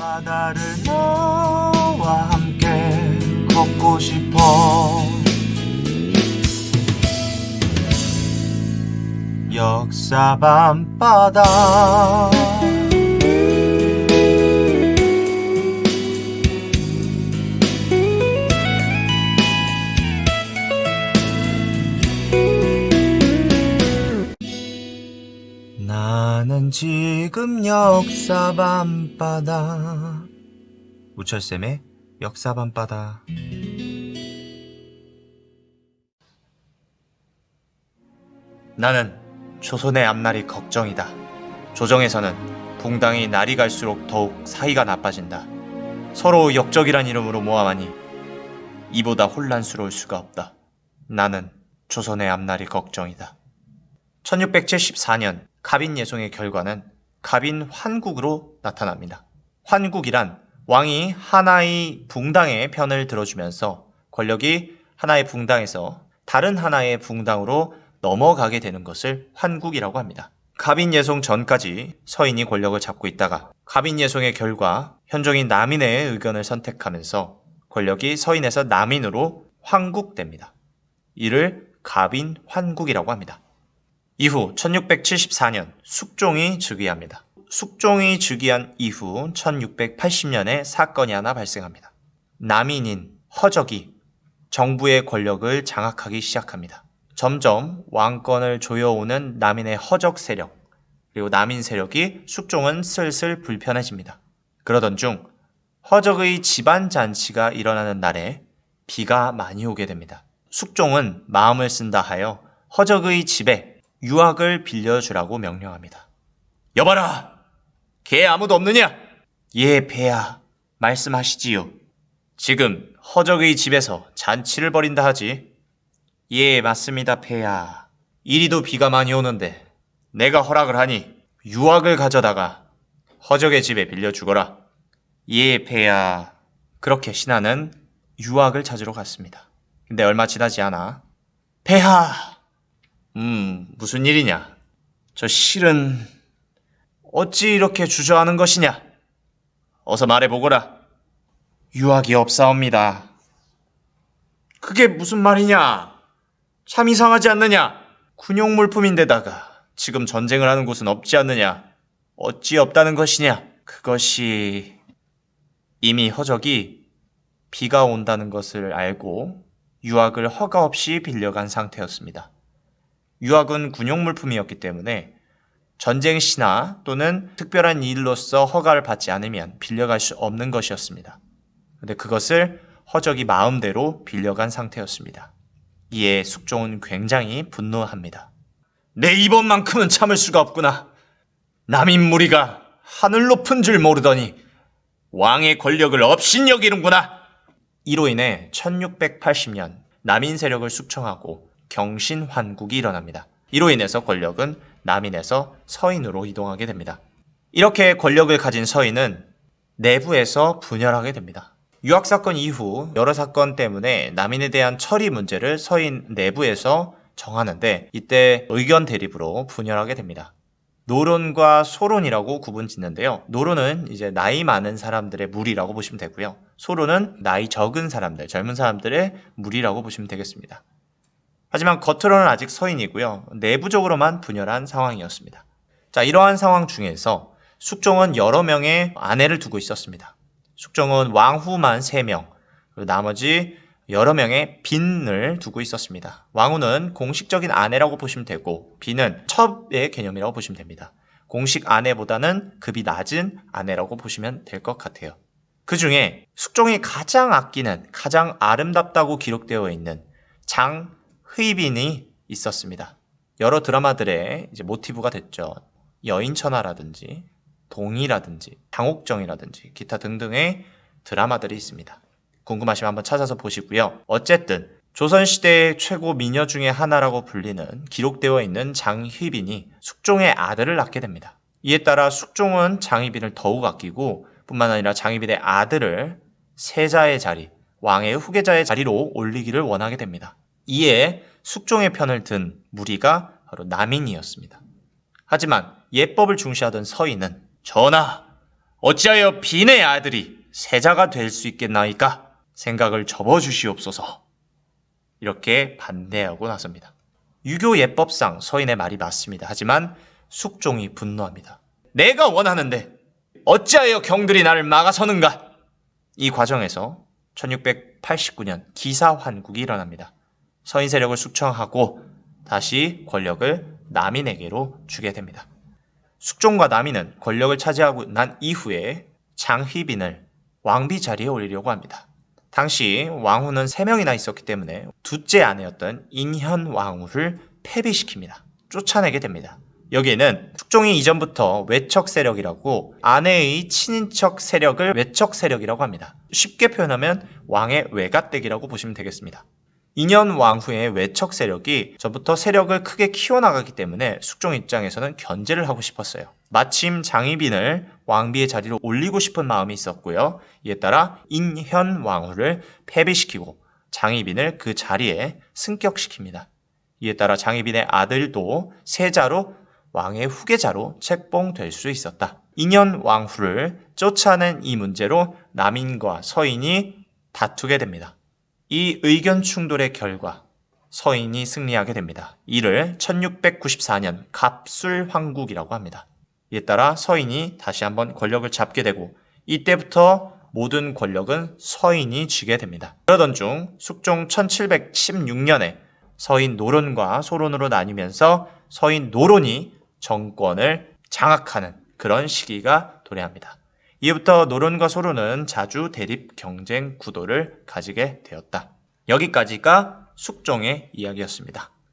바다를 너와 함께 걷고 싶어. 역사 밤바다. 나는 지금 역사 밤바다. 우철쌤의 역사 밤바다. 나는 조선의 앞날이 걱정이다. 조정에서는 붕당이 날이 갈수록 더욱 사이가 나빠진다. 서로 역적이란 이름으로 모함하니 이보다 혼란스러울 수가 없다. 나는 조선의 앞날이 걱정이다. 1674년 갑인 예송의 결과는 갑인 환국으로 나타납니다. 환국이란 왕이 하나의 붕당의 편을 들어주면서 권력이 하나의 붕당에서 다른 하나의 붕당으로 넘어가게 되는 것을 환국이라고 합니다. 갑인 예송 전까지 서인이 권력을 잡고 있다가 갑인 예송의 결과 현종이 남인의 의견을 선택하면서 권력이 서인에서 남인으로 환국됩니다. 이를 갑인 환국이라고 합니다. 이후 1674년 숙종이 즉위합니다. 숙종이 즉위한 이후 1680년에 사건이 하나 발생합니다. 남인인 허적이 정부의 권력을 장악하기 시작합니다. 점점 왕권을 조여오는 남인의 허적 세력, 그리고 남인 세력이 숙종은 슬슬 불편해집니다. 그러던 중 허적의 집안 잔치가 일어나는 날에 비가 많이 오게 됩니다. 숙종은 마음을 쓴다 하여 허적의 집에 유학을 빌려주라고 명령합니다. 여봐라! 개 아무도 없느냐? 예, 폐하. 말씀하시지요. 지금 허적의 집에서 잔치를 벌인다 하지? 예, 맞습니다, 폐하. 이리도 비가 많이 오는데 내가 허락을 하니 유학을 가져다가 허적의 집에 빌려주거라. 예, 폐하. 그렇게 신하는 유학을 찾으러 갔습니다. 근데 얼마 지나지 않아 폐하! 무슨 일이냐? 저 실은 어찌 이렇게 주저하는 것이냐? 어서 말해보거라. 유학이 없사옵니다. 그게 무슨 말이냐? 참 이상하지 않느냐? 군용물품인데다가 지금 전쟁을 하는 곳은 없지 않느냐? 어찌 없다는 것이냐? 그것이 이미 허적이 비가 온다는 것을 알고 유학을 허가 없이 빌려간 상태였습니다. 유학은 군용물품이었기 때문에 전쟁 시나 또는 특별한 일로서 허가를 받지 않으면 빌려갈 수 없는 것이었습니다. 그런데 그것을 허적이 마음대로 빌려간 상태였습니다. 이에 숙종은 굉장히 분노합니다. 내 이번만큼은 참을 수가 없구나. 남인 무리가 하늘 높은 줄 모르더니 왕의 권력을 업신여기는구나. 이로 인해 1680년 남인 세력을 숙청하고 경신환국이 일어납니다. 이로 인해서 권력은 남인에서 서인으로 이동하게 됩니다. 이렇게 권력을 가진 서인은 내부에서 분열하게 됩니다. 유학사건 이후 여러 사건 때문에 남인에 대한 처리 문제를 서인 내부에서 정하는데 이때 의견 대립으로 분열하게 됩니다. 노론과 소론이라고 구분 짓는데요. 노론은 이제 나이 많은 사람들의 무리라고 보시면 되고요. 소론은 나이 적은 사람들, 젊은 사람들의 무리라고 보시면 되겠습니다. 하지만 겉으로는 아직 서인이고요. 내부적으로만 분열한 상황이었습니다. 자, 이러한 상황 중에서 숙종은 여러 명의 아내를 두고 있었습니다. 숙종은 왕후만 3명, 그리고 나머지 여러 명의 빈을 두고 있었습니다. 왕후는 공식적인 아내라고 보시면 되고 빈은 첩의 개념이라고 보시면 됩니다. 공식 아내보다는 급이 낮은 아내라고 보시면 될 것 같아요. 그 중에 숙종이 가장 아끼는, 가장 아름답다고 기록되어 있는 장의빈이 있었습니다. 여러 드라마들의 이제 모티브가 됐죠. 여인천하라든지 동의라든지 당옥정이라든지 기타 등등의 드라마들이 있습니다. 궁금하시면 한번 찾아서 보시고요. 어쨌든 조선시대의 최고 미녀 중에 하나라고 불리는 기록되어 있는 장희빈이 숙종의 아들을 낳게 됩니다. 이에 따라 숙종은 장희빈을 더욱 아끼고 뿐만 아니라 장희빈의 아들을 세자의 자리, 왕의 후계자의 자리로 올리기를 원하게 됩니다. 이에 숙종의 편을 든 무리가 바로 남인이었습니다. 하지만 예법을 중시하던 서인은 전하, 어찌하여 빈의 아들이 세자가 될 수 있겠나이까? 생각을 접어주시옵소서. 이렇게 반대하고 나섭니다. 유교 예법상 서인의 말이 맞습니다. 하지만 숙종이 분노합니다. 내가 원하는데 어찌하여 경들이 나를 막아서는가? 이 과정에서 1689년 기사환국이 일어납니다. 서인 세력을 숙청하고 다시 권력을 남인에게로 주게 됩니다. 숙종과 남인은 권력을 차지하고 난 이후에 장희빈을 왕비 자리에 올리려고 합니다. 당시 왕후는 3명이나 있었기 때문에 둘째 아내였던 인현왕후를 폐비시킵니다. 쫓아내게 됩니다. 여기에는 숙종이 이전부터 외척 세력이라고 아내의 친인척 세력을 외척 세력이라고 합니다. 쉽게 표현하면 왕의 외갓댁이라고 보시면 되겠습니다. 인현왕후의 외척 세력이 전부터 세력을 크게 키워나가기 때문에 숙종 입장에서는 견제를 하고 싶었어요. 마침 장희빈을 왕비의 자리로 올리고 싶은 마음이 있었고요. 이에 따라 인현왕후를 폐비시키고 장희빈을 그 자리에 승격시킵니다. 이에 따라 장희빈의 아들도 세자로 왕의 후계자로 책봉될 수 있었다. 인현왕후를 쫓아낸 이 문제로 남인과 서인이 다투게 됩니다. 이 의견 충돌의 결과 서인이 승리하게 됩니다. 이를 1694년 갑술황국이라고 합니다. 이에 따라 서인이 다시 한번 권력을 잡게 되고 이때부터 모든 권력은 서인이 쥐게 됩니다. 그러던 중 숙종 1716년에 서인 노론과 소론으로 나뉘면서 서인 노론이 정권을 장악하는 그런 시기가 도래합니다. 이후부터 노론과 소론은 자주 대립 경쟁 구도를 가지게 되었다. 여기까지가 숙종의 이야기였습니다.